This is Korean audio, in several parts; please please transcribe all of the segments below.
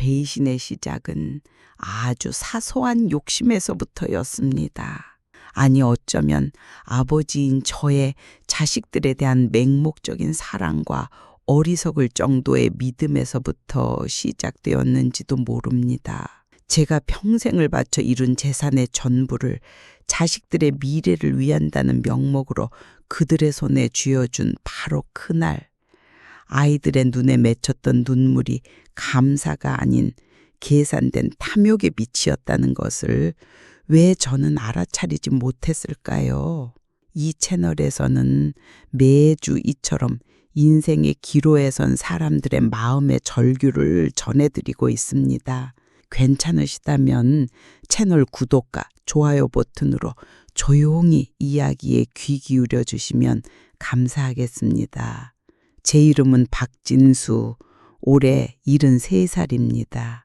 배신의 시작은 아주 사소한 욕심에서부터였습니다. 아니 어쩌면 아버지인 저의 자식들에 대한 맹목적인 사랑과 어리석을 정도의 믿음에서부터 시작되었는지도 모릅니다. 제가 평생을 바쳐 이룬 재산의 전부를 자식들의 미래를 위한다는 명목으로 그들의 손에 쥐어준 바로 그날, 아이들의 눈에 맺혔던 눈물이 감사가 아닌 계산된 탐욕의 빛이었다는 것을 왜 저는 알아차리지 못했을까요? 이 채널에서는 매주 이처럼 인생의 기로에 선 사람들의 마음의 절규를 전해드리고 있습니다. 괜찮으시다면 채널 구독과 좋아요 버튼으로 조용히 이야기에 귀 기울여 주시면 감사하겠습니다. 제 이름은 박진수, 올해 73살입니다.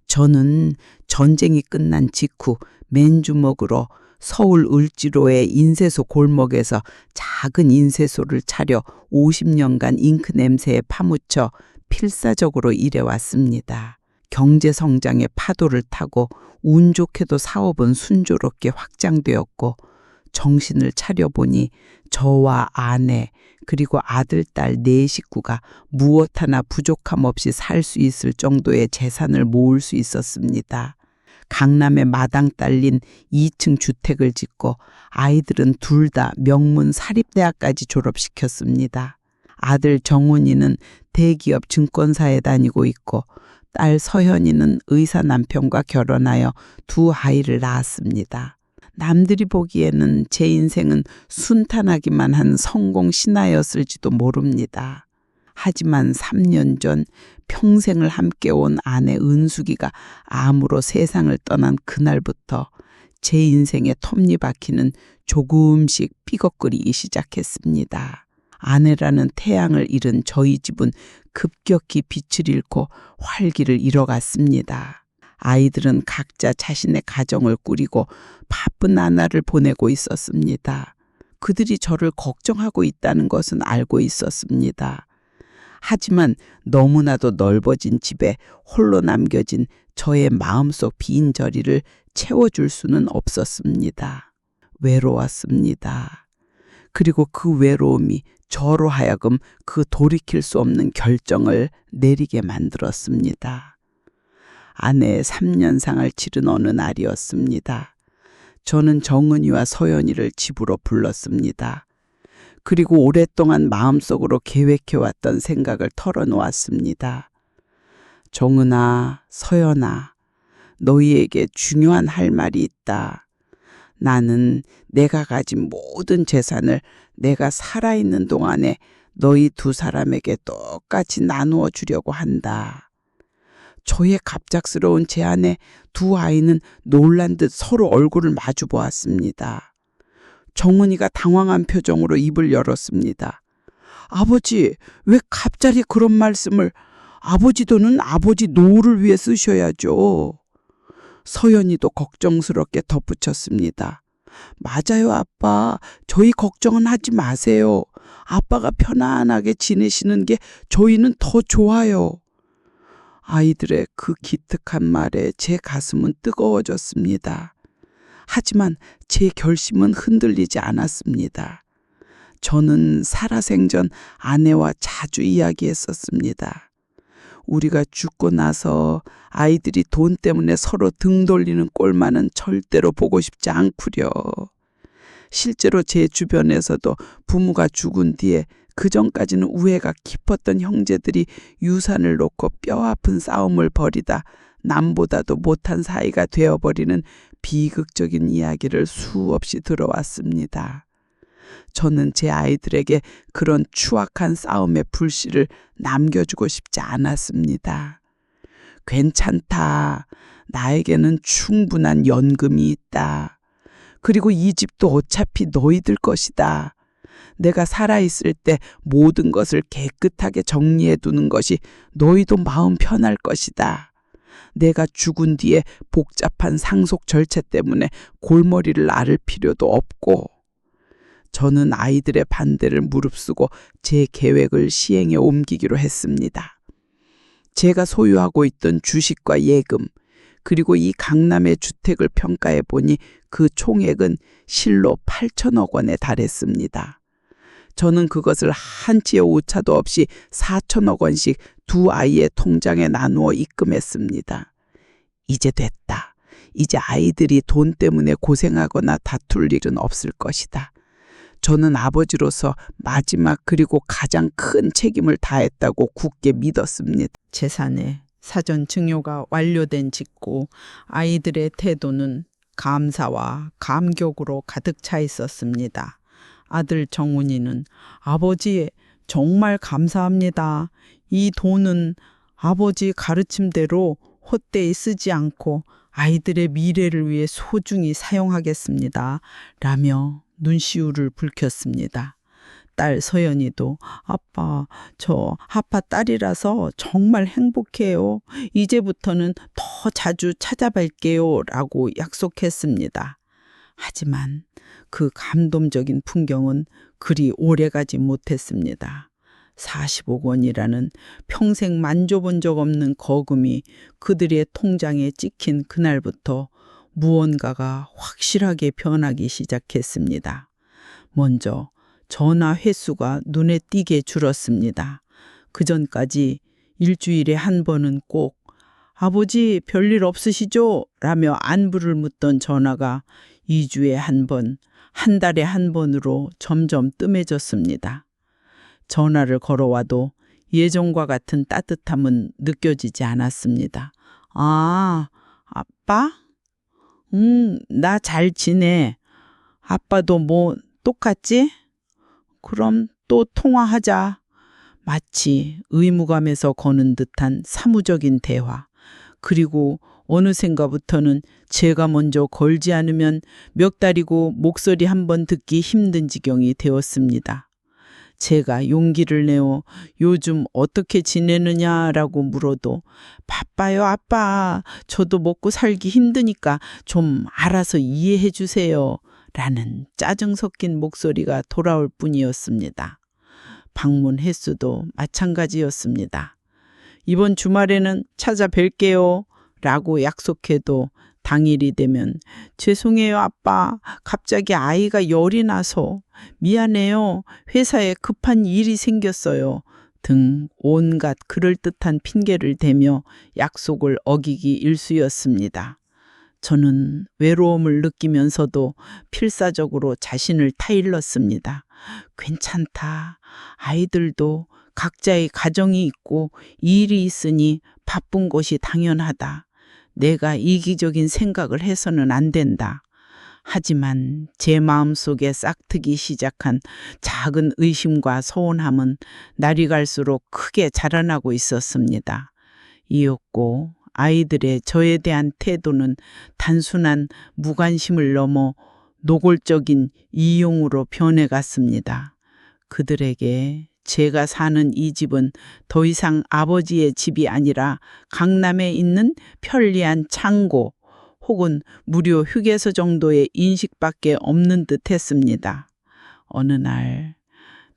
저는 전쟁이 끝난 직후 맨주먹으로 서울 을지로의 인쇄소 골목에서 작은 인쇄소를 차려 50년간 잉크 냄새에 파묻혀 필사적으로 일해왔습니다. 경제성장의 파도를 타고 운 좋게도 사업은 순조롭게 확장되었고 정신을 차려보니 저와 아내 그리고 아들, 딸 4식구가 무엇 하나 부족함 없이 살 수 있을 정도의 재산을 모을 수 있었습니다. 강남에 마당 딸린 2층 주택을 짓고 아이들은 둘 다 명문 사립대학까지 졸업시켰습니다. 아들 정훈이는 대기업 증권사에 다니고 있고 딸 서현이는 의사 남편과 결혼하여 2 아이를 낳았습니다. 남들이 보기에는 제 인생은 순탄하기만 한 성공 신화였을지도 모릅니다. 하지만 3년 전 평생을 함께 온 아내 은숙이가 암으로 세상을 떠난 그날부터 제 인생의 톱니바퀴는 조금씩 삐걱거리기 시작했습니다. 아내라는 태양을 잃은 저희 집은 급격히 빛을 잃고 활기를 잃어갔습니다. 아이들은 각자 자신의 가정을 꾸리고 바쁜 나날을 보내고 있었습니다. 그들이 저를 걱정하고 있다는 것은 알고 있었습니다. 하지만 너무나도 넓어진 집에 홀로 남겨진 저의 마음속 빈 자리를 채워줄 수는 없었습니다. 외로웠습니다. 그리고 그 외로움이 저로 하여금 그 돌이킬 수 없는 결정을 내리게 만들었습니다. 아내의 3년상을 치른 어느 날이었습니다. 저는 정은이와 서연이를 집으로 불렀습니다. 그리고 오랫동안 마음속으로 계획해왔던 생각을 털어놓았습니다. 정은아, 서연아, 너희에게 중요한 할 말이 있다. 나는 내가 가진 모든 재산을 내가 살아있는 동안에 너희 2 사람에게 똑같이 나누어 주려고 한다. 저의 갑작스러운 제안에 2 아이는 놀란 듯 서로 얼굴을 마주 보았습니다. 정은이가 당황한 표정으로 입을 열었습니다. 아버지, 왜 갑자기 그런 말씀을? 아버지 돈은 아버지 노후를 위해 쓰셔야죠. 서연이도 걱정스럽게 덧붙였습니다. 맞아요, 아빠. 저희 걱정은 하지 마세요. 아빠가 편안하게 지내시는 게 저희는 더 좋아요. 아이들의 그 기특한 말에 제 가슴은 뜨거워졌습니다. 하지만 제 결심은 흔들리지 않았습니다. 저는 살아생전 아내와 자주 이야기했었습니다. 우리가 죽고 나서 아이들이 돈 때문에 서로 등 돌리는 꼴만은 절대로 보고 싶지 않구려. 실제로 제 주변에서도 부모가 죽은 뒤에 그전까지는 우애가 깊었던 형제들이 유산을 놓고 뼈아픈 싸움을 벌이다 남보다도 못한 사이가 되어버리는 비극적인 이야기를 수없이 들어왔습니다. 저는 제 아이들에게 그런 추악한 싸움의 불씨를 남겨주고 싶지 않았습니다. 괜찮다. 나에게는 충분한 연금이 있다. 그리고 이 집도 어차피 너희들 것이다. 내가 살아있을 때 모든 것을 깨끗하게 정리해 두는 것이 너희도 마음 편할 것이다. 내가 죽은 뒤에 복잡한 상속 절차 때문에 골머리를 앓을 필요도 없고. 저는 아이들의 반대를 무릅쓰고 제 계획을 시행에 옮기기로 했습니다. 제가 소유하고 있던 주식과 예금, 그리고 이 강남의 주택을 평가해 보니 그 총액은 실로 8천억 원에 달했습니다. 저는 그것을 한치의 오차도 없이 4천억 원씩 두 아이의 통장에 나누어 입금했습니다. 이제 됐다. 이제 아이들이 돈 때문에 고생하거나 다툴 일은 없을 것이다. 저는 아버지로서 마지막 그리고 가장 큰 책임을 다했다고 굳게 믿었습니다. 재산의 사전 증여가 완료된 직후 아이들의 태도는 감사와 감격으로 가득 차 있었습니다. 아들 정훈이는 아버지 정말 감사합니다. 이 돈은 아버지 가르침대로 헛되이 쓰지 않고 아이들의 미래를 위해 소중히 사용하겠습니다. 라며 눈시울을 붉혔습니다. 딸 서연이도 아빠, 저 아빠 딸이라서 정말 행복해요. 이제부터는 더 자주 찾아뵐게요. 라고 약속했습니다. 하지만 그 감동적인 풍경은 그리 오래가지 못했습니다. 40억 원이라는 평생 만져본 적 없는 거금이 그들의 통장에 찍힌 그날부터 무언가가 확실하게 변하기 시작했습니다. 먼저 전화 횟수가 눈에 띄게 줄었습니다. 그전까지 일주일에 한 번은 꼭 아버지 별일 없으시죠? 라며 안부를 묻던 전화가 2주에 한 번, 한 달에 한 번으로 점점 뜸해졌습니다. 전화를 걸어와도 예전과 같은 따뜻함은 느껴지지 않았습니다. 아, 아빠? 나 잘 지내. 아빠도 뭐 똑같지? 그럼 또 통화하자. 마치 의무감에서 거는 듯한 사무적인 대화. 그리고 어느샌가부터는 제가 먼저 걸지 않으면 몇 달이고 목소리 한번 듣기 힘든 지경이 되었습니다. 제가 용기를 내어 요즘 어떻게 지내느냐라고 물어도 바빠요, 아빠. 저도 먹고 살기 힘드니까 좀 알아서 이해해 주세요. 라는 짜증 섞인 목소리가 돌아올 뿐이었습니다. 방문 횟수도 마찬가지였습니다. 이번 주말에는 찾아뵐게요. 라고 약속해도 당일이 되면 죄송해요, 아빠. 갑자기 아이가 열이 나서 미안해요. 회사에 급한 일이 생겼어요. 등 온갖 그럴듯한 핑계를 대며 약속을 어기기 일쑤였습니다. 저는 외로움을 느끼면서도 필사적으로 자신을 타일렀습니다. 괜찮다. 아이들도 각자의 가정이 있고 일이 있으니 바쁜 것이 당연하다. 내가 이기적인 생각을 해서는 안 된다. 하지만 제 마음속에 싹트기 시작한 작은 의심과 서운함은 날이 갈수록 크게 자라나고 있었습니다. 이었고 아이들의 저에 대한 태도는 단순한 무관심을 넘어 노골적인 이용으로 변해갔습니다. 그들에게 제가 사는 이 집은 더 이상 아버지의 집이 아니라 강남에 있는 편리한 창고 혹은 무료 휴게소 정도의 인식밖에 없는 듯 했습니다. 어느 날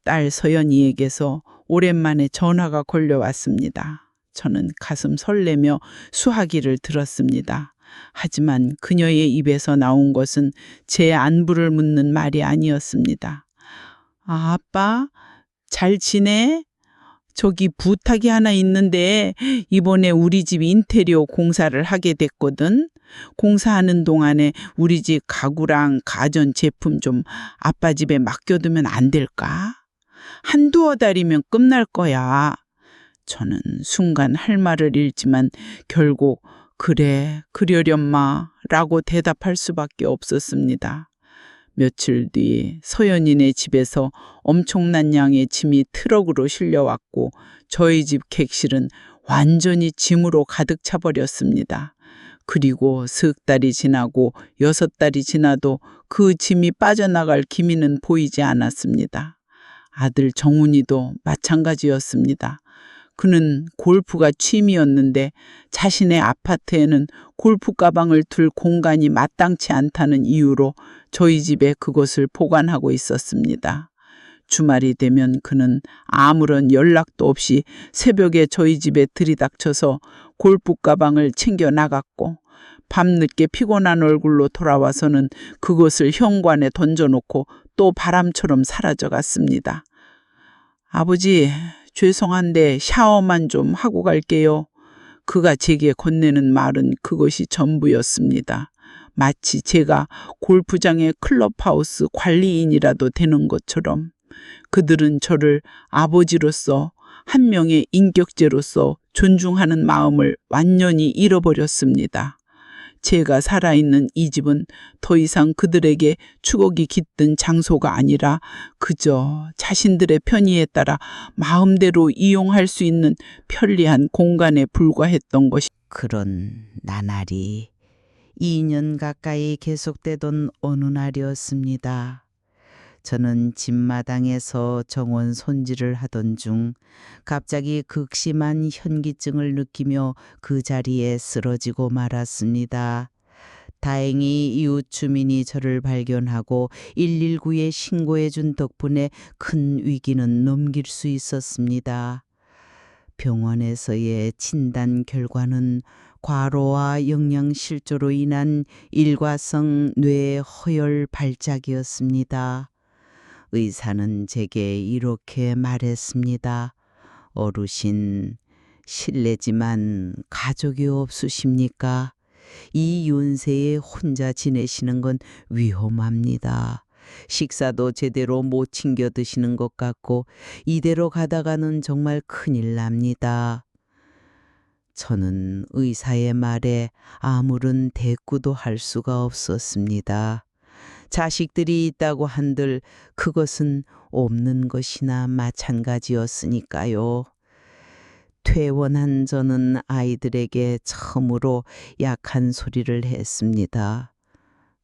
딸 서연이에게서 오랜만에 전화가 걸려왔습니다. 저는 가슴 설레며 수화기를 들었습니다. 하지만 그녀의 입에서 나온 것은 제 안부를 묻는 말이 아니었습니다. 아, 아빠, 잘 지내? 저기 부탁이 하나 있는데 이번에 우리 집 인테리어 공사를 하게 됐거든. 공사하는 동안에 우리 집 가구랑 가전 제품 좀 아빠 집에 맡겨두면 안 될까? 한두어 달이면 끝날 거야. 저는 순간 할 말을 잃지만 결국 그래, 그러련마 라고 대답할 수밖에 없었습니다. 며칠 뒤 서연이네 집에서 엄청난 양의 짐이 트럭으로 실려왔고 저희 집 객실은 완전히 짐으로 가득 차버렸습니다. 그리고 석 달이 지나고 6달이 지나도 그 짐이 빠져나갈 기미는 보이지 않았습니다. 아들 정훈이도 마찬가지였습니다. 그는 골프가 취미였는데 자신의 아파트에는 골프 가방을 둘 공간이 마땅치 않다는 이유로 저희 집에 그것을 보관하고 있었습니다. 주말이 되면 그는 아무런 연락도 없이 새벽에 저희 집에 들이닥쳐서 골프 가방을 챙겨 나갔고 밤늦게 피곤한 얼굴로 돌아와서는 그것을 현관에 던져놓고 또 바람처럼 사라져 갔습니다. 아버지, 죄송한데 샤워만 좀 하고 갈게요. 그가 제게 건네는 말은 그것이 전부였습니다. 마치 제가 골프장의 클럽하우스 관리인이라도 되는 것처럼 그들은 저를 아버지로서 한 명의 인격체로서 존중하는 마음을 완전히 잃어버렸습니다. 제가 살아있는 이 집은 더 이상 그들에게 추억이 깃든 장소가 아니라 그저 자신들의 편의에 따라 마음대로 이용할 수 있는 편리한 공간에 불과했던 것이 그런 나날이 2년 가까이 계속되던 어느 날이었습니다. 저는 집마당에서 정원 손질을 하던 중 갑자기 극심한 현기증을 느끼며 그 자리에 쓰러지고 말았습니다. 다행히 이웃 주민이 저를 발견하고 119에 신고해 준 덕분에 큰 위기는 넘길 수 있었습니다. 병원에서의 진단 결과는 과로와 영양실조로 인한 일과성 뇌 허열 발작이었습니다. 의사는 제게 이렇게 말했습니다. 어르신, 실례지만 가족이 없으십니까? 이 연세에 혼자 지내시는 건 위험합니다. 식사도 제대로 못 챙겨 드시는 것 같고 이대로 가다가는 정말 큰일 납니다. 저는 의사의 말에 아무런 대꾸도 할 수가 없었습니다. 자식들이 있다고 한들 그것은 없는 것이나 마찬가지였으니까요. 퇴원한 저는 아이들에게 처음으로 약한 소리를 했습니다.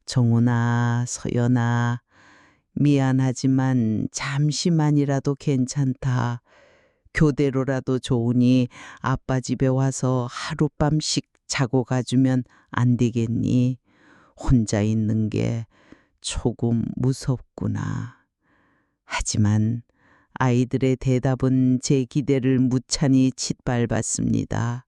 정훈아, 서연아, 미안하지만 잠시만이라도 괜찮다. 교대로라도 좋으니 아빠 집에 와서 하룻밤씩 자고 가주면 안 되겠니? 혼자 있는 게 조금 무섭구나. 하지만 아이들의 대답은 제 기대를 무찬히 짓밟았습니다.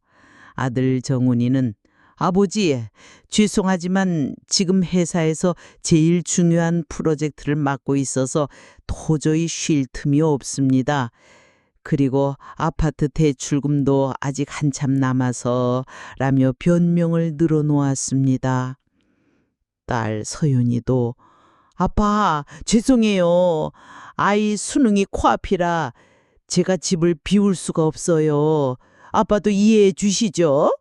아들 정훈이는 아버지, 죄송하지만 지금 회사에서 제일 중요한 프로젝트를 맡고 있어서 도저히 쉴 틈이 없습니다. 그리고 아파트 대출금도 아직 한참 남아서 라며 변명을 늘어놓았습니다. 딸 서윤이도 아빠, 죄송해요. 아이 수능이 코앞이라 제가 집을 비울 수가 없어요. 아빠도 이해해 주시죠?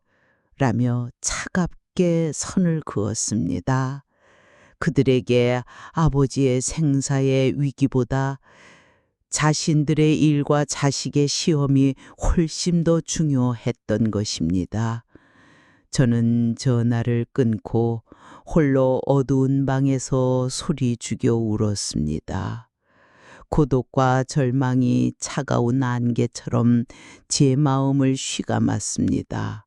라며 차갑게 선을 그었습니다. 그들에게 아버지의 생사의 위기보다 자신들의 일과 자식의 시험이 훨씬 더 중요했던 것입니다. 저는 전화를 끊고 홀로 어두운 방에서 소리 죽여 울었습니다. 고독과 절망이 차가운 안개처럼 제 마음을 휘감았습니다.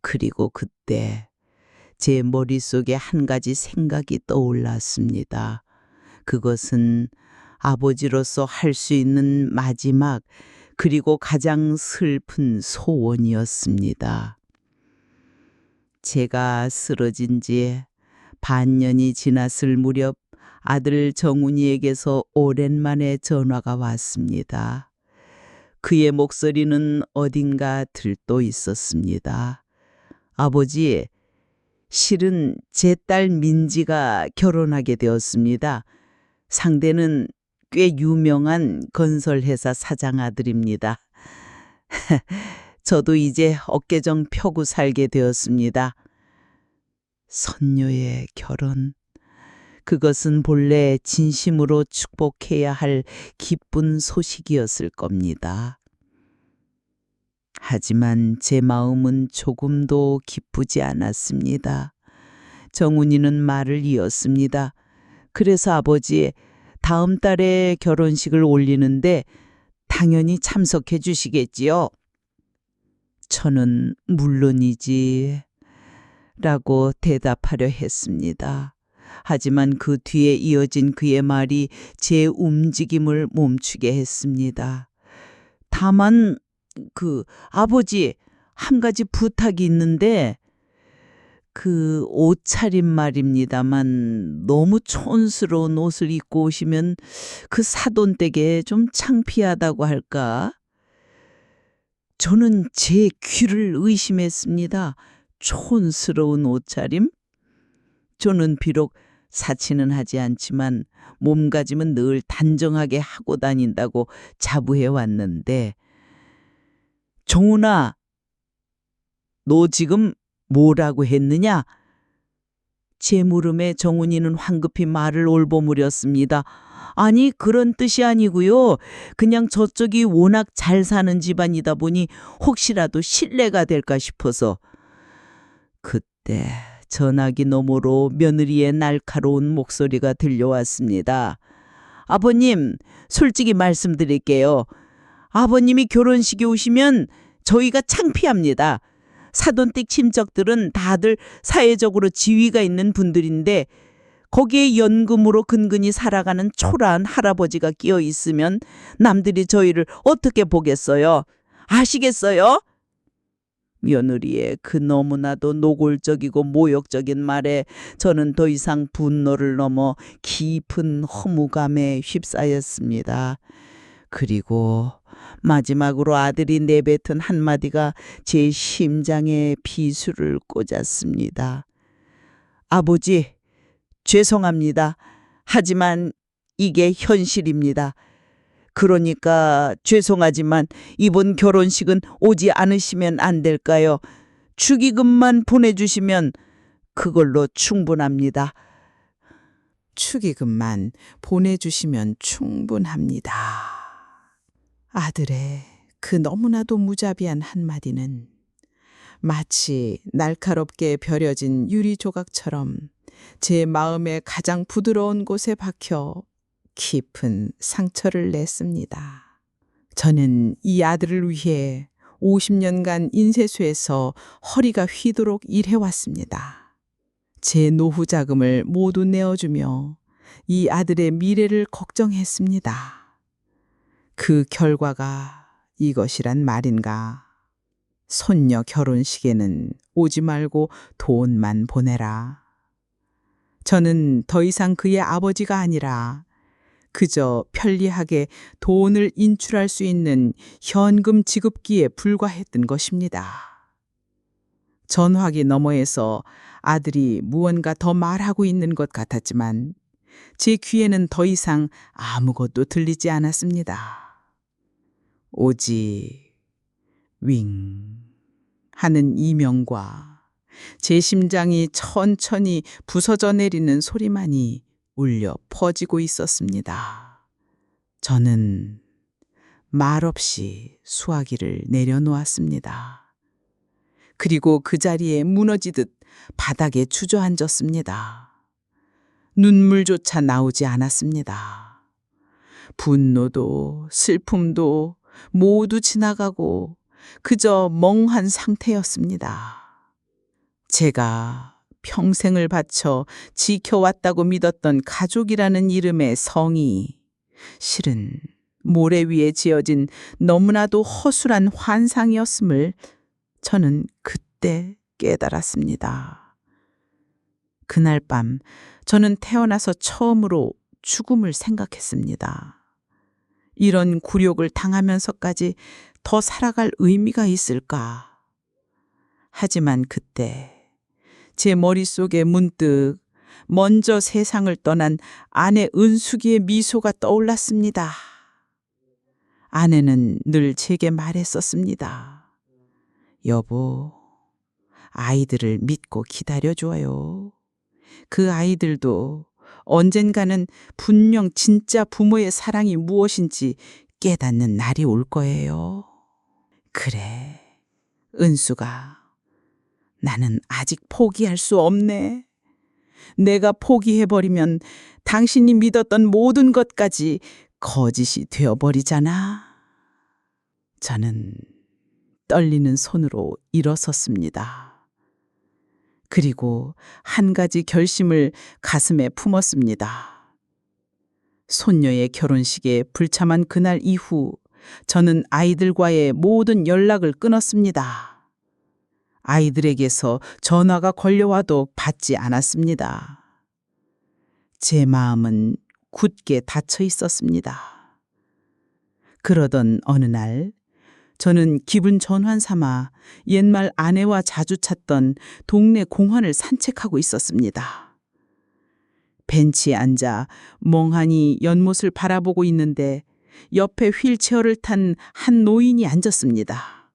그리고 그때 제 머릿속에 한 가지 생각이 떠올랐습니다. 그것은 아버지로서 할 수 있는 마지막 그리고 가장 슬픈 소원이었습니다. 제가 쓰러진 지 반년이 지났을 무렵 아들 정훈이에게서 오랜만에 전화가 왔습니다. 그의 목소리는 어딘가 들떠 있었습니다. 아버지, 실은 제 딸 민지가 결혼하게 되었습니다. 상대는 꽤 유명한 건설회사 사장 아들입니다. 저도 이제 어깨정 펴고 살게 되었습니다. 선녀의 결혼. 그것은 본래 진심으로 축복해야 할 기쁜 소식이었을 겁니다. 하지만 제 마음은 조금도 기쁘지 않았습니다. 정훈이는 말을 이었습니다. 그래서 아버지, 다음 달에 결혼식을 올리는데 당연히 참석해 주시겠지요? 저는 물론이지 라고 대답하려 했습니다. 하지만 그 뒤에 이어진 그의 말이 제 움직임을 멈추게 했습니다. 다만 아버지, 한 가지 부탁이 있는데 그 옷차림 말입니다만 너무 촌스러운 옷을 입고 오시면 그 사돈댁에 좀 창피하다고 할까? 저는 제 귀를 의심했습니다. 촌스러운 옷차림? 저는 비록 사치는 하지 않지만 몸가짐은 늘 단정하게 하고 다닌다고 자부해 왔는데, 정훈아, 너 지금 뭐라고 했느냐? 제 물음에 정훈이는 황급히 말을 올버무렸습니다. 아니, 그런 뜻이 아니고요. 그냥 저쪽이 워낙 잘 사는 집안이다 보니 혹시라도 실례가 될까 싶어서. 그때 전화기 너머로 며느리의 날카로운 목소리가 들려왔습니다. 아버님, 솔직히 말씀드릴게요. 아버님이 결혼식에 오시면 저희가 창피합니다. 사돈댁 친척들은 다들 사회적으로 지위가 있는 분들인데 거기에 연금으로 근근히 살아가는 초라한 할아버지가 끼어 있으면 남들이 저희를 어떻게 보겠어요? 아시겠어요? 며느리의 그 너무나도 노골적이고 모욕적인 말에 저는 더 이상 분노를 넘어 깊은 허무감에 휩싸였습니다. 그리고 마지막으로 아들이 내뱉은 한마디가 제 심장에 비수를 꽂았습니다. 아버지, 죄송합니다. 하지만 이게 현실입니다. 그러니까 죄송하지만 이번 결혼식은 오지 않으시면 안 될까요? 축의금만 보내주시면 그걸로 충분합니다. 축의금만 보내주시면 충분합니다. 아들의 그 너무나도 무자비한 한마디는 마치 날카롭게 벼려진 유리 조각처럼 제 마음의 가장 부드러운 곳에 박혀 깊은 상처를 냈습니다. 저는 이 아들을 위해 50년간 인쇄소에서 허리가 휘도록 일해왔습니다. 제 노후 자금을 모두 내어주며 이 아들의 미래를 걱정했습니다. 그 결과가 이것이란 말인가? 손녀 결혼식에는 오지 말고 돈만 보내라. 저는 더 이상 그의 아버지가 아니라 그저 편리하게 돈을 인출할 수 있는 현금 지급기에 불과했던 것입니다. 전화기 너머에서 아들이 무언가 더 말하고 있는 것 같았지만 제 귀에는 더 이상 아무것도 들리지 않았습니다. 오지 윙 하는 이명과 제 심장이 천천히 부서져 내리는 소리만이 울려 퍼지고 있었습니다. 저는 말없이 수화기를 내려놓았습니다. 그리고 그 자리에 무너지듯 바닥에 주저앉았습니다. 눈물조차 나오지 않았습니다. 분노도 슬픔도 모두 지나가고 그저 멍한 상태였습니다. 제가 평생을 바쳐 지켜왔다고 믿었던 가족이라는 이름의 성이 실은 모래 위에 지어진 너무나도 허술한 환상이었음을 저는 그때 깨달았습니다. 그날 밤 저는 태어나서 처음으로 죽음을 생각했습니다. 이런 굴욕을 당하면서까지 더 살아갈 의미가 있을까? 하지만 그때 제 머릿속에 문득 먼저 세상을 떠난 아내 은숙이의 미소가 떠올랐습니다. 아내는 늘 제게 말했었습니다. 여보, 아이들을 믿고 기다려줘요. 그 아이들도 언젠가는 분명 진짜 부모의 사랑이 무엇인지 깨닫는 날이 올 거예요. 그래, 은수가, 나는 아직 포기할 수 없네. 내가 포기해버리면 당신이 믿었던 모든 것까지 거짓이 되어버리잖아. 저는 떨리는 손으로 일어섰습니다. 그리고 한 가지 결심을 가슴에 품었습니다. 손녀의 결혼식에 불참한 그날 이후 저는 아이들과의 모든 연락을 끊었습니다. 아이들에게서 전화가 걸려와도 받지 않았습니다. 제 마음은 굳게 닫혀 있었습니다. 그러던 어느 날 저는 기분 전환 삼아 옛말 아내와 자주 찾던 동네 공원을 산책하고 있었습니다. 벤치에 앉아 멍하니 연못을 바라보고 있는데 옆에 휠체어를 탄 한 노인이 앉았습니다.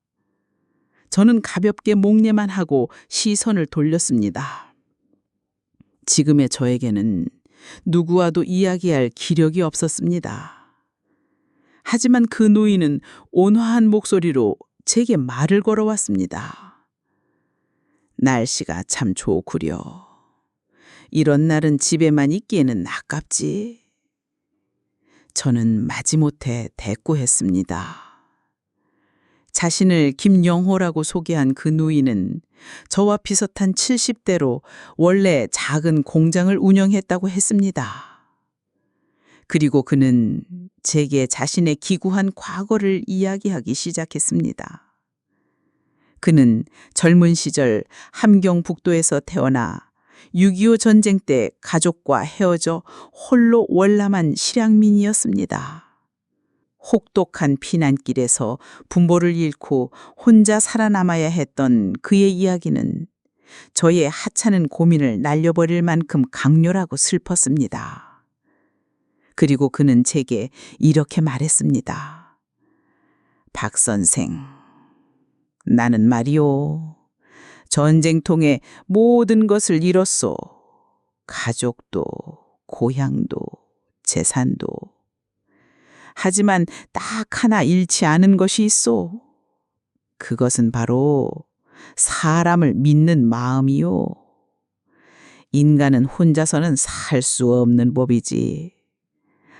저는 가볍게 목례만 하고 시선을 돌렸습니다. 지금의 저에게는 누구와도 이야기할 기력이 없었습니다. 하지만 그 노인은 온화한 목소리로 제게 말을 걸어왔습니다. 날씨가 참 좋구려. 이런 날은 집에만 있기에는 아깝지. 저는 마지못해 대꾸했습니다. 자신을 김영호라고 소개한 그 노인은 저와 비슷한 70대로 원래 작은 공장을 운영했다고 했습니다. 그리고 그는 제게 자신의 기구한 과거를 이야기하기 시작했습니다. 그는 젊은 시절 함경북도에서 태어나 6.25 전쟁 때 가족과 헤어져 홀로 월남한 실향민이었습니다. 혹독한 피난길에서 부모를 잃고 혼자 살아남아야 했던 그의 이야기는 저의 하찮은 고민을 날려버릴 만큼 강렬하고 슬펐습니다. 그리고 그는 제게 이렇게 말했습니다. 박 선생, 나는 말이오. 전쟁통에 모든 것을 잃었소. 가족도, 고향도, 재산도. 하지만 딱 하나 잃지 않은 것이 있소. 그것은 바로 사람을 믿는 마음이요. 인간은 혼자서는 살 수 없는 법이지.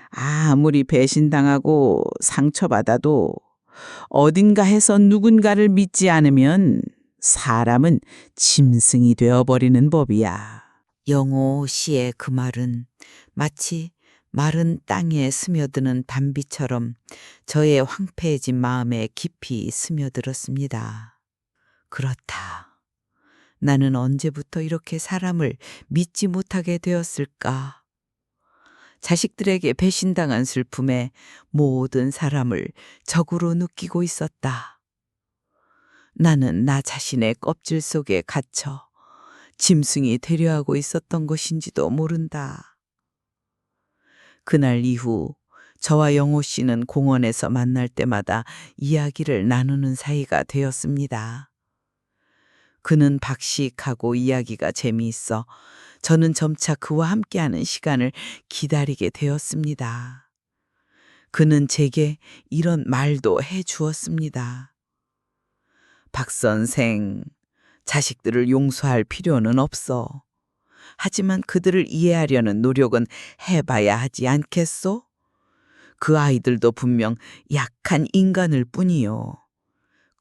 아무리 배신당하고 상처받아도 어딘가에서 누군가를 믿지 않으면 사람은 짐승이 되어버리는 법이야. 영호 씨의 그 말은 마치 마른 땅에 스며드는 단비처럼 저의 황폐해진 마음에 깊이 스며들었습니다. 그렇다. 나는 언제부터 이렇게 사람을 믿지 못하게 되었을까? 자식들에게 배신당한 슬픔에 모든 사람을 적으로 느끼고 있었다. 나는 나 자신의 껍질 속에 갇혀 짐승이 되려하고 있었던 것인지도 모른다. 그날 이후 저와 영호 씨는 공원에서 만날 때마다 이야기를 나누는 사이가 되었습니다. 그는 박식하고 이야기가 재미있어 저는 점차 그와 함께하는 시간을 기다리게 되었습니다. 그는 제게 이런 말도 해 주었습니다. 박 선생, 자식들을 용서할 필요는 없어. 하지만 그들을 이해하려는 노력은 해봐야 하지 않겠소? 그 아이들도 분명 약한 인간일 뿐이요.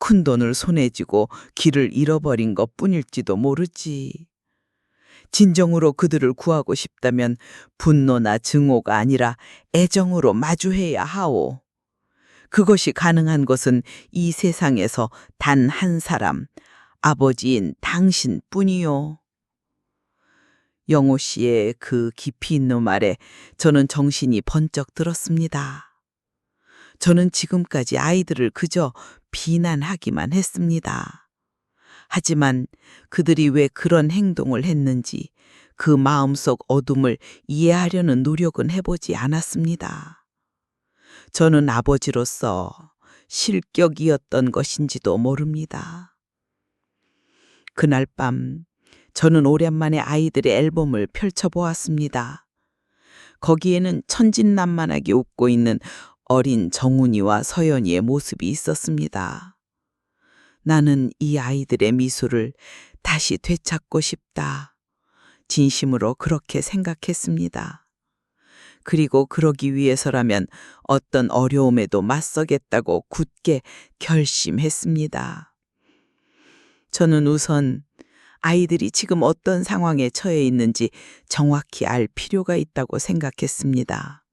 큰 돈을 손에 쥐고 길을 잃어버린 것 뿐일지도 모르지. 진정으로 그들을 구하고 싶다면 분노나 증오가 아니라 애정으로 마주해야 하오. 그것이 가능한 것은 이 세상에서 단 한 사람, 아버지인 당신뿐이요. 영호 씨의 그 깊이 있는 말에 저는 정신이 번쩍 들었습니다. 저는 지금까지 아이들을 그저 비난하기만 했습니다. 하지만 그들이 왜 그런 행동을 했는지 그 마음속 어둠을 이해하려는 노력은 해보지 않았습니다. 저는 아버지로서 실격이었던 것인지도 모릅니다. 그날 밤 저는 오랜만에 아이들의 앨범을 펼쳐보았습니다. 거기에는 천진난만하게 웃고 있는 어린 정훈이와 서연이의 모습이 있었습니다. 나는 이 아이들의 미소를 다시 되찾고 싶다. 진심으로 그렇게 생각했습니다. 그리고 그러기 위해서라면 어떤 어려움에도 맞서겠다고 굳게 결심했습니다. 저는 우선 아이들이 지금 어떤 상황에 처해 있는지 정확히 알 필요가 있다고 생각했습니다.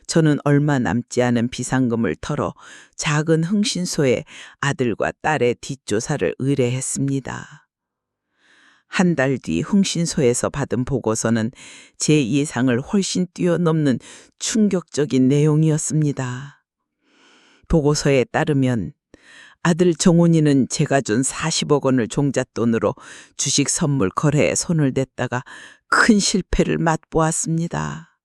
저는 얼마 남지 않은 비상금을 털어 작은 흥신소에 아들과 딸의 뒷조사를 의뢰했습니다. 한 달 뒤 흥신소에서 받은 보고서는 제 예상을 훨씬 뛰어넘는 충격적인 내용이었습니다. 보고서에 따르면 아들 정훈이는 제가 준 40억 원을 종잣돈으로 주식 선물 거래에 손을 댔다가 큰 실패를 맛보았습니다.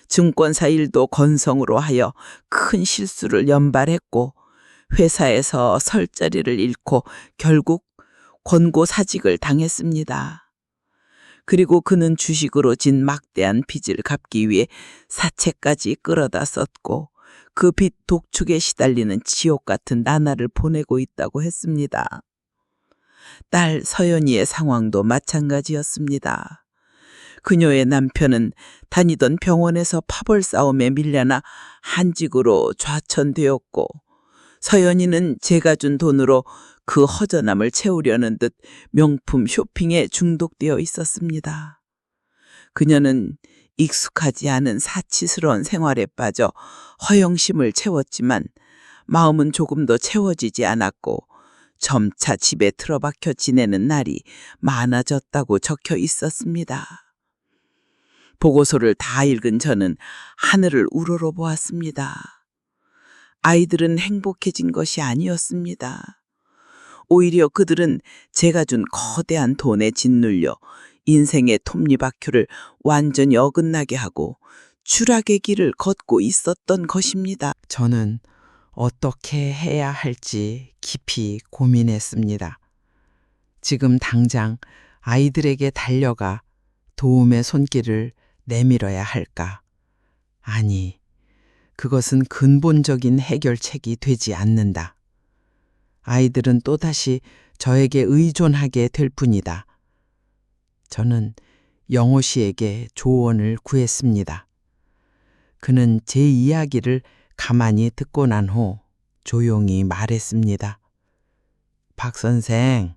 증권사 일도 건성으로 하여 큰 실수를 연발했고 회사에서 설 자리를 잃고 결국 권고사직을 당했습니다. 그리고 그는 주식으로 진 막대한 빚을 갚기 위해 사채까지 끌어다 썼고 그 빚 독축에 시달리는 지옥 같은 나날을 보내고 있다고 했습니다. 딸 서연이의 상황도 마찬가지였습니다. 그녀의 남편은 다니던 병원에서 파벌 싸움에 밀려나 한직으로 좌천되었고 서연이는 제가 준 돈으로 그 허전함을 채우려는 듯 명품 쇼핑에 중독되어 있었습니다. 그녀는 익숙하지 않은 사치스러운 생활에 빠져 허영심을 채웠지만 마음은 조금도 채워지지 않았고 점차 집에 틀어박혀 지내는 날이 많아졌다고 적혀 있었습니다. 보고서를 다 읽은 저는 하늘을 우러러 보았습니다. 아이들은 행복해진 것이 아니었습니다. 오히려 그들은 제가 준 거대한 돈에 짓눌려 인생의 톱니바퀴를 완전히 어긋나게 하고 추락의 길을 걷고 있었던 것입니다. 저는 어떻게 해야 할지 깊이 고민했습니다. 지금 당장 아이들에게 달려가 도움의 손길을 내밀어야 할까? 아니, 그것은 근본적인 해결책이 되지 않는다. 아이들은 또다시 저에게 의존하게 될 뿐이다. 저는 영호 씨에게 조언을 구했습니다. 그는 제 이야기를 가만히 듣고 난 후 조용히 말했습니다. 박 선생,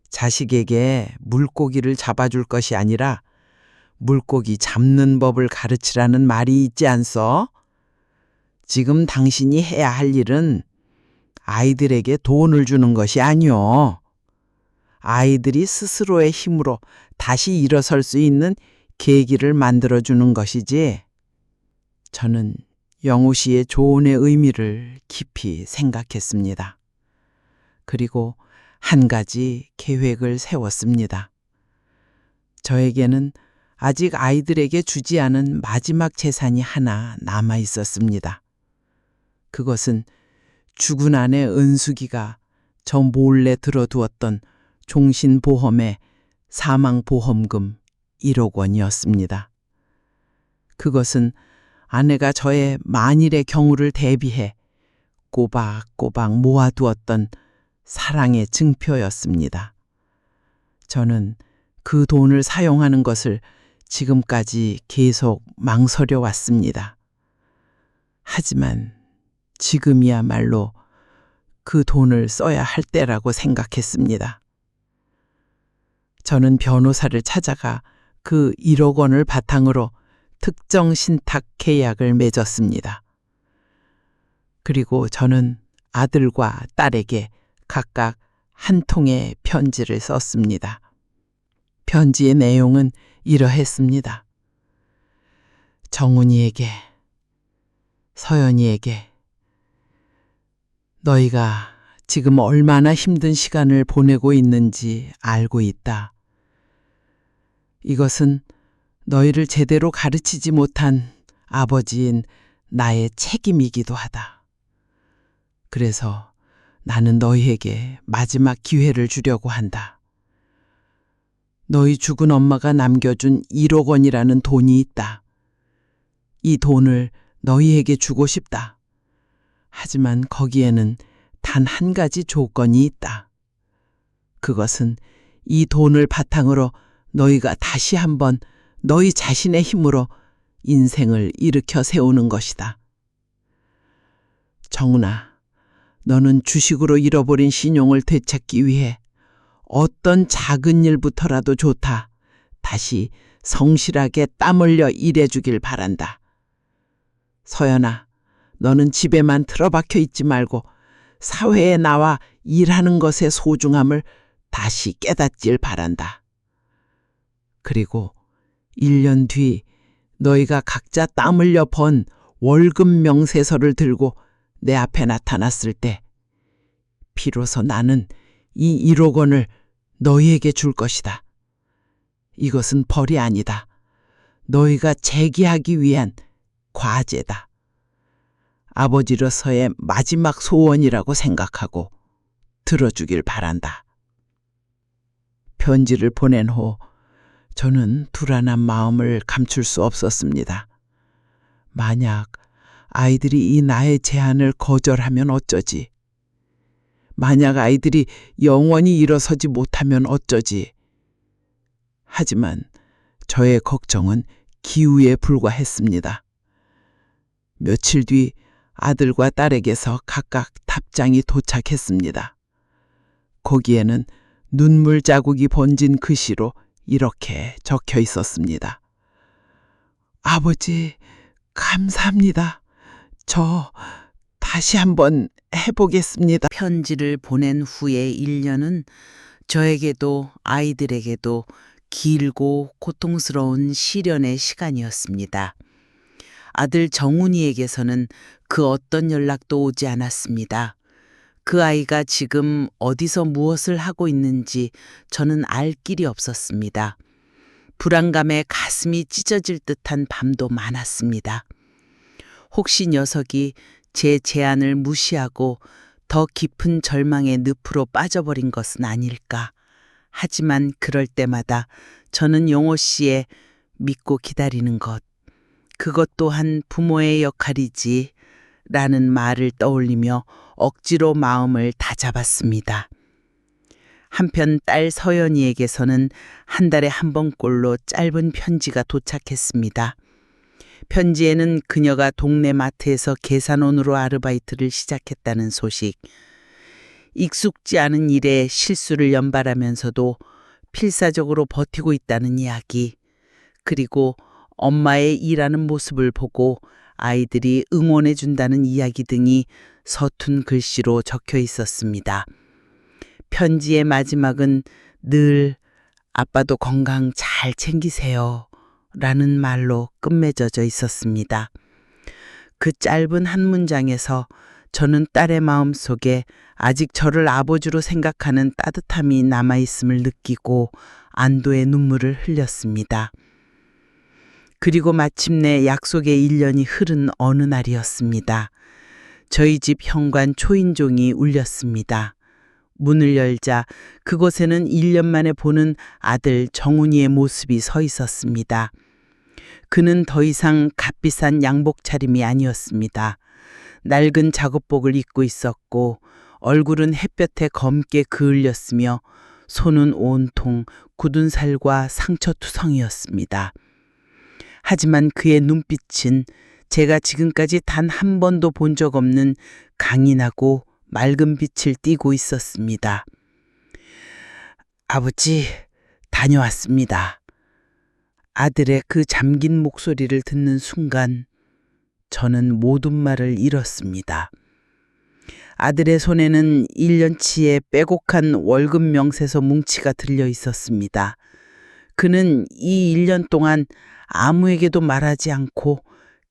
자식에게 물고기를 잡아줄 것이 아니라 물고기 잡는 법을 가르치라는 말이 있지 않소? 지금 당신이 해야 할 일은 아이들에게 돈을 주는 것이 아니오. 아이들이 스스로의 힘으로 다시 일어설 수 있는 계기를 만들어주는 것이지. 저는 영우 씨의 조언의 의미를 깊이 생각했습니다. 그리고 한 가지 계획을 세웠습니다. 저에게는 아직 아이들에게 주지 않은 마지막 재산이 하나 남아 있었습니다. 그것은 죽은 아내 은숙이가 저 몰래 들어두었던 종신보험의 사망보험금 1억 원이었습니다. 그것은 아내가 저의 만일의 경우를 대비해 꼬박꼬박 모아두었던 사랑의 증표였습니다. 저는 그 돈을 사용하는 것을 지금까지 계속 망설여 왔습니다. 하지만 지금이야말로 그 돈을 써야 할 때라고 생각했습니다. 저는 변호사를 찾아가 그 1억 원을 바탕으로 특정 신탁 계약을 맺었습니다. 그리고 저는 아들과 딸에게 각각 한 통의 편지를 썼습니다. 편지의 내용은 이러했습니다. 정훈이에게, 서연이에게, 너희가 지금 얼마나 힘든 시간을 보내고 있는지 알고 있다. 이것은 너희를 제대로 가르치지 못한 아버지인 나의 책임이기도 하다. 그래서 나는 너희에게 마지막 기회를 주려고 한다. 너희 죽은 엄마가 남겨준 1억 원이라는 돈이 있다. 이 돈을 너희에게 주고 싶다. 하지만 거기에는 단 한 가지 조건이 있다. 그것은 이 돈을 바탕으로 너희가 다시 한번 너희 자신의 힘으로 인생을 일으켜 세우는 것이다. 정훈아, 너는 주식으로 잃어버린 신용을 되찾기 위해 어떤 작은 일부터라도 좋다. 다시 성실하게 땀 흘려 일해주길 바란다. 서연아, 너는 집에만 틀어박혀 있지 말고 사회에 나와 일하는 것의 소중함을 다시 깨닫길 바란다. 그리고 1년 뒤 너희가 각자 땀 흘려 번 월급 명세서를 들고 내 앞에 나타났을 때 비로소 나는 이 1억 원을 너희에게 줄 것이다. 이것은 벌이 아니다. 너희가 재기하기 위한 과제다. 아버지로서의 마지막 소원이라고 생각하고 들어주길 바란다. 편지를 보낸 후 저는 불안한 마음을 감출 수 없었습니다. 만약 아이들이 이 나의 제안을 거절하면 어쩌지? 만약 아이들이 영원히 일어서지 못하면 어쩌지? 하지만 저의 걱정은 기우에 불과했습니다. 며칠 뒤 아들과 딸에게서 각각 답장이 도착했습니다. 거기에는 눈물 자국이 번진 글씨로 이렇게 적혀 있었습니다. 아버지, 감사합니다. 저 다시 한번 해보겠습니다. 편지를 보낸 후의 1년은 저에게도 아이들에게도 길고 고통스러운 시련의 시간이었습니다. 아들 정훈이에게서는 그 어떤 연락도 오지 않았습니다. 그 아이가 지금 어디서 무엇을 하고 있는지 저는 알 길이 없었습니다. 불안감에 가슴이 찢어질 듯한 밤도 많았습니다. 혹시 녀석이 제 제안을 무시하고 더 깊은 절망의 늪으로 빠져버린 것은 아닐까. 하지만 그럴 때마다 저는 용호 씨의 믿고 기다리는 것, 그것 또한 부모의 역할이지 라는 말을 떠올리며 억지로 마음을 다잡았습니다. 한편 딸 서연이에게서는 한 달에 한 번꼴로 짧은 편지가 도착했습니다. 편지에는 그녀가 동네 마트에서 계산원으로 아르바이트를 시작했다는 소식, 익숙지 않은 일에 실수를 연발하면서도 필사적으로 버티고 있다는 이야기, 그리고 엄마의 일하는 모습을 보고 아이들이 응원해 준다는 이야기 등이 서툰 글씨로 적혀 있었습니다. 편지의 마지막은 늘 아빠도 건강 잘 챙기세요 라는 말로 끝맺어져 있었습니다. 그 짧은 한 문장에서 저는 딸의 마음 속에 아직 저를 아버지로 생각하는 따뜻함이 남아있음을 느끼고 안도의 눈물을 흘렸습니다. 그리고 마침내 약속의 1년이 흐른 어느 날이었습니다. 저희 집 현관 초인종이 울렸습니다. 문을 열자 그곳에는 1년 만에 보는 아들 정훈이의 모습이 서 있었습니다. 그는 더 이상 값비싼 양복 차림이 아니었습니다. 낡은 작업복을 입고 있었고 얼굴은 햇볕에 검게 그을렸으며 손은 온통 굳은 살과 상처투성이었습니다. 하지만 그의 눈빛은 제가 지금까지 단 한 번도 본 적 없는 강인하고 맑은 빛을 띠고 있었습니다. 아버지, 다녀왔습니다. 아들의 그 잠긴 목소리를 듣는 순간 저는 모든 말을 잃었습니다. 아들의 손에는 1년치의 빼곡한 월급 명세서 뭉치가 들려 있었습니다. 그는 이 1년 동안 아무에게도 말하지 않고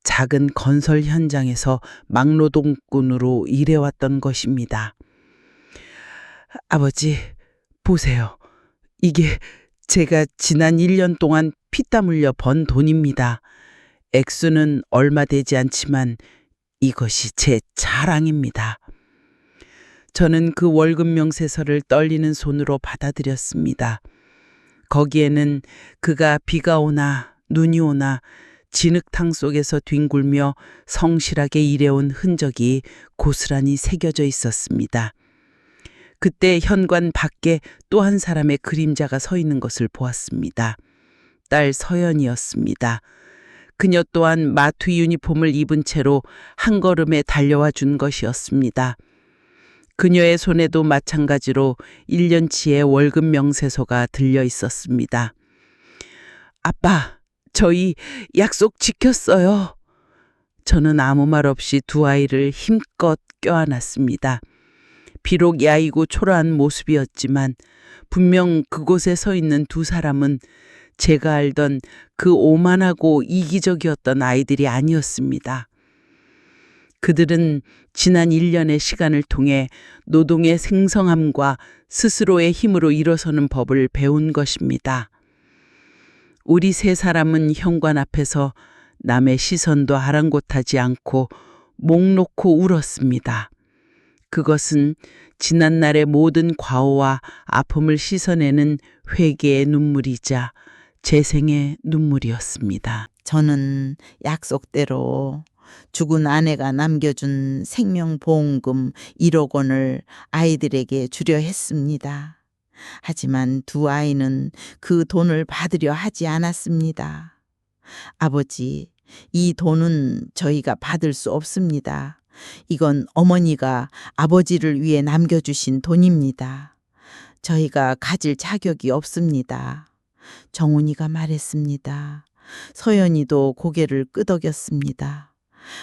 작은 건설 현장에서 막노동꾼으로 일해왔던 것입니다. 아버지, 보세요. 이게 제가 지난 1년 동안 피땀 흘려 번 돈입니다. 액수는 얼마 되지 않지만 이것이 제 자랑입니다. 저는 그 월급 명세서를 떨리는 손으로 받아들였습니다. 거기에는 그가 비가 오나 눈이 오나 진흙탕 속에서 뒹굴며 성실하게 일해온 흔적이 고스란히 새겨져 있었습니다. 그때 현관 밖에 또 한 사람의 그림자가 서 있는 것을 보았습니다. 딸 서연이었습니다. 그녀 또한 마트 유니폼을 입은 채로 한 걸음에 달려와 준 것이었습니다. 그녀의 손에도 마찬가지로 1년치의 월급 명세서가 들려 있었습니다. 아빠, 저희 약속 지켰어요. 저는 아무 말 없이 두 아이를 힘껏 껴안았습니다. 비록 야이고 초라한 모습이었지만 분명 그곳에 서 있는 두 사람은 제가 알던 그 오만하고 이기적이었던 아이들이 아니었습니다. 그들은 지난 1년의 시간을 통해 노동의 생성함과 스스로의 힘으로 일어서는 법을 배운 것입니다. 우리 세 사람은 현관 앞에서 남의 시선도 아랑곳하지 않고 목 놓고 울었습니다. 그것은 지난날의 모든 과오와 아픔을 씻어내는 회개의 눈물이자 재생의 눈물이었습니다. 저는 약속대로 죽은 아내가 남겨준 생명보험금 1억 원을 아이들에게 주려 했습니다. 하지만 두 아이는 그 돈을 받으려 하지 않았습니다. 아버지, 이 돈은 저희가 받을 수 없습니다. 이건 어머니가 아버지를 위해 남겨주신 돈입니다. 저희가 가질 자격이 없습니다. 정훈이가 말했습니다. 서연이도 고개를 끄덕였습니다.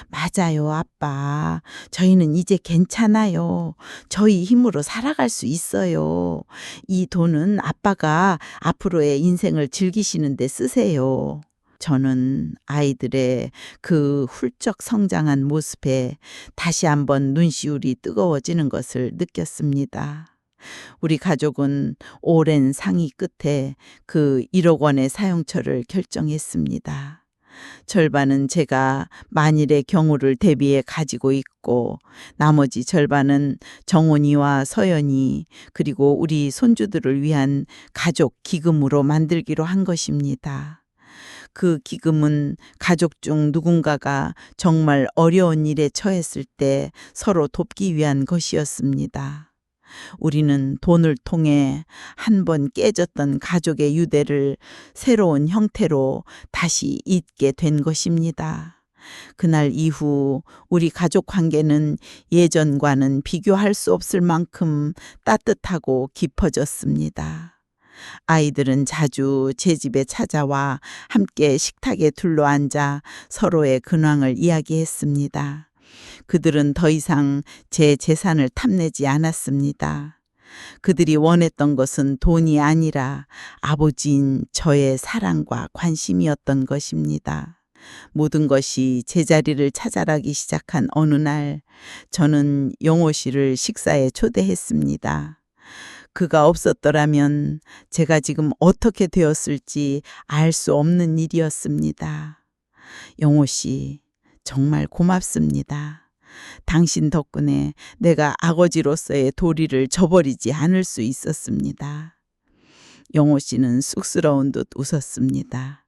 맞아요, 아빠. 저희는 이제 괜찮아요. 저희 힘으로 살아갈 수 있어요. 이 돈은 아빠가 앞으로의 인생을 즐기시는데 쓰세요. 저는 아이들의 그 훌쩍 성장한 모습에 다시 한번 눈시울이 뜨거워지는 것을 느꼈습니다. 우리 가족은 오랜 상의 끝에 그 1억 원의 사용처를 결정했습니다. 절반은 제가 만일의 경우를 대비해 가지고 있고 나머지 절반은 정원이와 서연이 그리고 우리 손주들을 위한 가족 기금으로 만들기로 한 것입니다. 그 기금은 가족 중 누군가가 정말 어려운 일에 처했을 때 서로 돕기 위한 것이었습니다. 우리는 돈을 통해 한 번 깨졌던 가족의 유대를 새로운 형태로 다시 잇게 된 것입니다. 그날 이후 우리 가족 관계는 예전과는 비교할 수 없을 만큼 따뜻하고 깊어졌습니다. 아이들은 자주 제 집에 찾아와 함께 식탁에 둘러앉아 서로의 근황을 이야기했습니다. 그들은 더 이상 제 재산을 탐내지 않았습니다. 그들이 원했던 것은 돈이 아니라 아버지인 저의 사랑과 관심이었던 것입니다. 모든 것이 제자리를 찾아가기 시작한 어느 날 저는 영호 씨를 식사에 초대했습니다. 그가 없었더라면 제가 지금 어떻게 되었을지 알 수 없는 일이었습니다. 영호 씨, 정말 고맙습니다. 당신 덕분에 내가 아버지로서의 도리를 저버리지 않을 수 있었습니다. 영호 씨는 쑥스러운 듯 웃었습니다.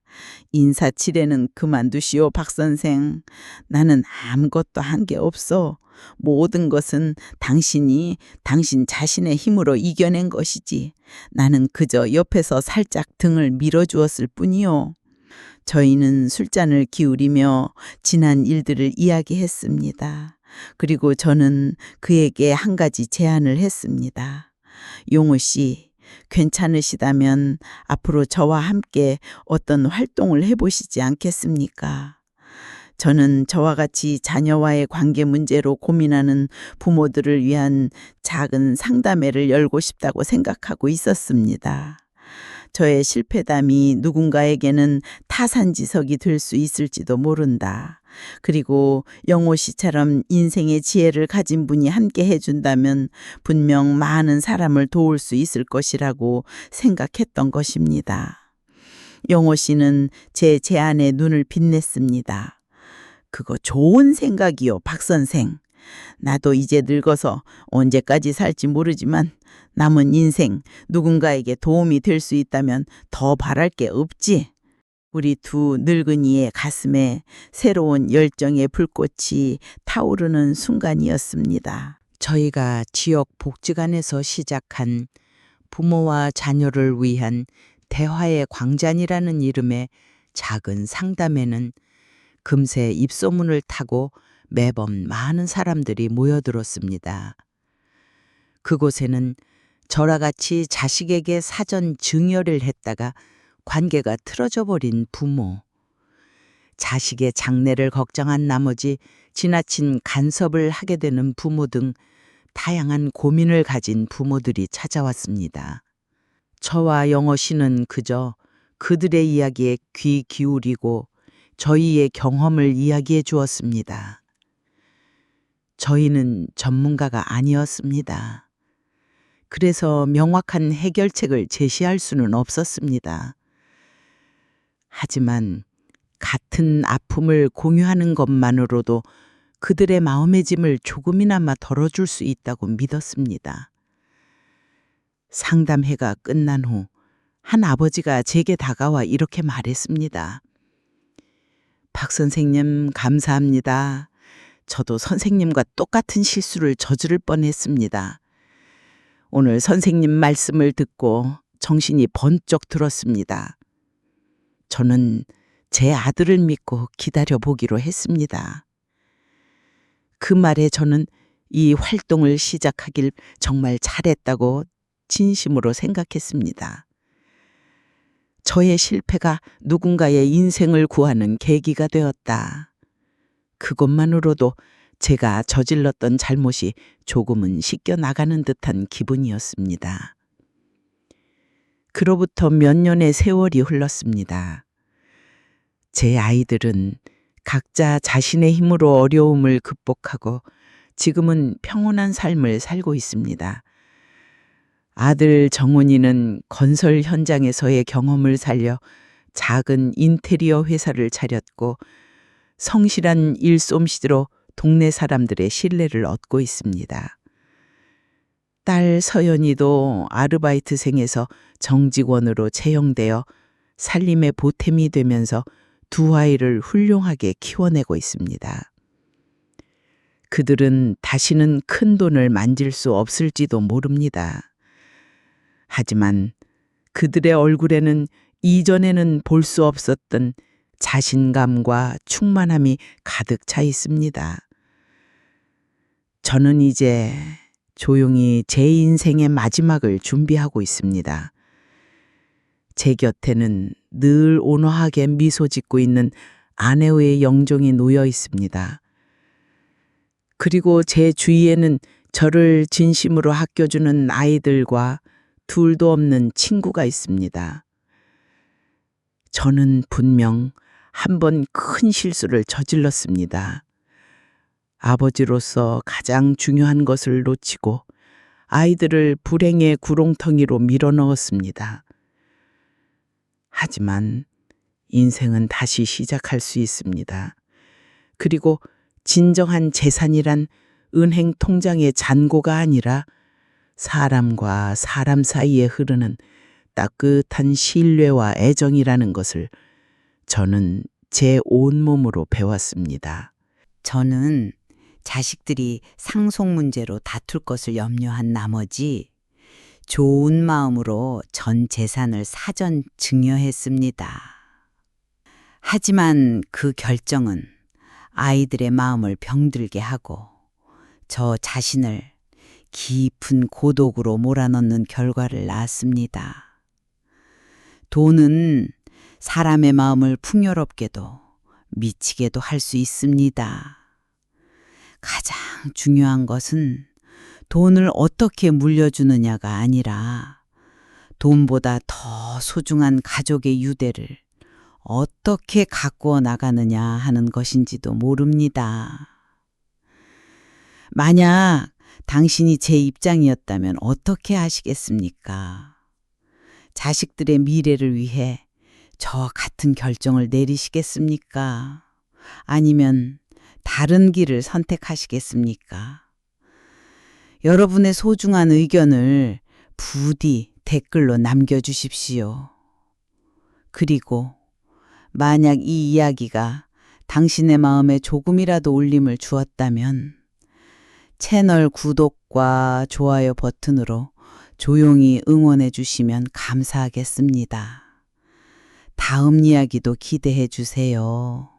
인사치레는 그만두시오, 박 선생. 나는 아무것도 한 게 없어. 모든 것은 당신이 당신 자신의 힘으로 이겨낸 것이지. 나는 그저 옆에서 살짝 등을 밀어주었을 뿐이요. 저희는 술잔을 기울이며 지난 일들을 이야기했습니다. 그리고 저는 그에게 한 가지 제안을 했습니다. 용호 씨, 괜찮으시다면 앞으로 저와 함께 어떤 활동을 해보시지 않겠습니까? 저는 저와 같이 자녀와의 관계 문제로 고민하는 부모들을 위한 작은 상담회를 열고 싶다고 생각하고 있었습니다. 저의 실패담이 누군가에게는 타산지석이 될 수 있을지도 모른다. 그리고 영호 씨처럼 인생의 지혜를 가진 분이 함께 해준다면 분명 많은 사람을 도울 수 있을 것이라고 생각했던 것입니다. 영호 씨는 제 제안에 눈을 빛냈습니다. 그거 좋은 생각이요, 박 선생. 나도 이제 늙어서 언제까지 살지 모르지만 남은 인생 누군가에게 도움이 될 수 있다면 더 바랄 게 없지. 우리 두 늙은이의 가슴에 새로운 열정의 불꽃이 타오르는 순간이었습니다. 저희가 지역 복지관에서 시작한 부모와 자녀를 위한 대화의 광장이라는 이름의 작은 상담회는 금세 입소문을 타고 매번 많은 사람들이 모여들었습니다. 그곳에는 저와 같이 자식에게 사전 증여를 했다가 관계가 틀어져 버린 부모, 자식의 장래를 걱정한 나머지 지나친 간섭을 하게 되는 부모 등 다양한 고민을 가진 부모들이 찾아왔습니다. 저와 영어 씨는 그저 그들의 이야기에 귀 기울이고 저희의 경험을 이야기해 주었습니다. 저희는 전문가가 아니었습니다. 그래서 명확한 해결책을 제시할 수는 없었습니다. 하지만 같은 아픔을 공유하는 것만으로도 그들의 마음의 짐을 조금이나마 덜어줄 수 있다고 믿었습니다. 상담회가 끝난 후 한 아버지가 제게 다가와 이렇게 말했습니다. 박 선생님, 감사합니다. 저도 선생님과 똑같은 실수를 저지를 뻔했습니다. 오늘 선생님 말씀을 듣고 정신이 번쩍 들었습니다. 저는 제 아들을 믿고 기다려보기로 했습니다. 그 말에 저는 이 활동을 시작하길 정말 잘했다고 진심으로 생각했습니다. 저의 실패가 누군가의 인생을 구하는 계기가 되었다. 그것만으로도 제가 저질렀던 잘못이 조금은 씻겨 나가는 듯한 기분이었습니다. 그로부터 몇 년의 세월이 흘렀습니다. 제 아이들은 각자 자신의 힘으로 어려움을 극복하고 지금은 평온한 삶을 살고 있습니다. 아들 정훈이는 건설 현장에서의 경험을 살려 작은 인테리어 회사를 차렸고 성실한 일솜씨로 동네 사람들의 신뢰를 얻고 있습니다. 딸 서연이도 아르바이트생에서 정직원으로 채용되어 살림의 보탬이 되면서 두 아이를 훌륭하게 키워내고 있습니다. 그들은 다시는 큰 돈을 만질 수 없을지도 모릅니다. 하지만 그들의 얼굴에는 이전에는 볼 수 없었던 자신감과 충만함이 가득 차 있습니다. 저는 이제 조용히 제 인생의 마지막을 준비하고 있습니다. 제 곁에는 늘 온화하게 미소 짓고 있는 아내의 영종이 놓여 있습니다. 그리고 제 주위에는 저를 진심으로 아껴주는 아이들과 둘도 없는 친구가 있습니다. 저는 분명 한 번 큰 실수를 저질렀습니다. 아버지로서 가장 중요한 것을 놓치고 아이들을 불행의 구렁텅이로 밀어넣었습니다. 하지만 인생은 다시 시작할 수 있습니다. 그리고 진정한 재산이란 은행 통장의 잔고가 아니라 사람과 사람 사이에 흐르는 따뜻한 신뢰와 애정이라는 것을 저는 제 온몸으로 배웠습니다. 저는 자식들이 상속 문제로 다툴 것을 염려한 나머지 좋은 마음으로 전 재산을 사전 증여했습니다. 하지만 그 결정은 아이들의 마음을 병들게 하고 저 자신을 깊은 고독으로 몰아넣는 결과를 낳았습니다. 돈은 사람의 마음을 풍요롭게도 미치게도 할 수 있습니다. 가장 중요한 것은 돈을 어떻게 물려주느냐가 아니라 돈보다 더 소중한 가족의 유대를 어떻게 가꾸어 나가느냐 하는 것인지도 모릅니다. 만약 당신이 제 입장이었다면 어떻게 하시겠습니까? 자식들의 미래를 위해 저와 같은 결정을 내리시겠습니까? 아니면 다른 길을 선택하시겠습니까? 여러분의 소중한 의견을 부디 댓글로 남겨주십시오. 그리고 만약 이 이야기가 당신의 마음에 조금이라도 울림을 주었다면 채널 구독과 좋아요 버튼으로 조용히 응원해 주시면 감사하겠습니다. 다음 이야기도 기대해 주세요.